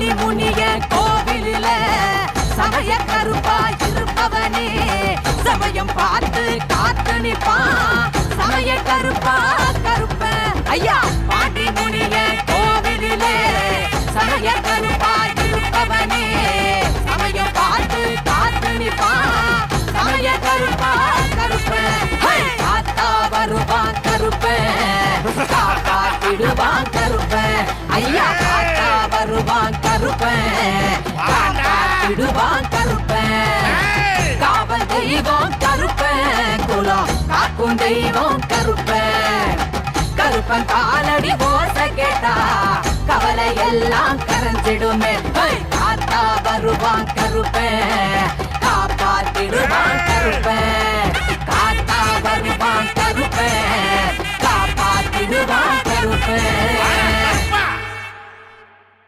பாண்டி முனிய கோவிலில சமய கருப்பா இருப்பவனே சமயம் பார்த்து காத்து நிப்பான் சமய கருப்பா கருப்ப ஐயா பாண்டி முனிய கோவிலில சமய கருப்பா இருப்பவனே சமயம் பார்த்து காத்து நிப்பான் சமய கருப்பா கருப்ப காத்தா வருவான் கருப்ப காப்பாத்திடுவான் கருப்ப ஐயா காத்தா வருவான் கருப்ப காப்பாத்திடுவான் கருப்ப காவல் தெய்வம் கருப்ப குலம் காக்கும் தெய்வம் கருப்ப கருப்பன் காலடி ஓச கேட்டா கவலை எல்லாம் கரைஞ்சிடுமே காத்தா வருவான் கருப்ப காப்பாத்திடுவான்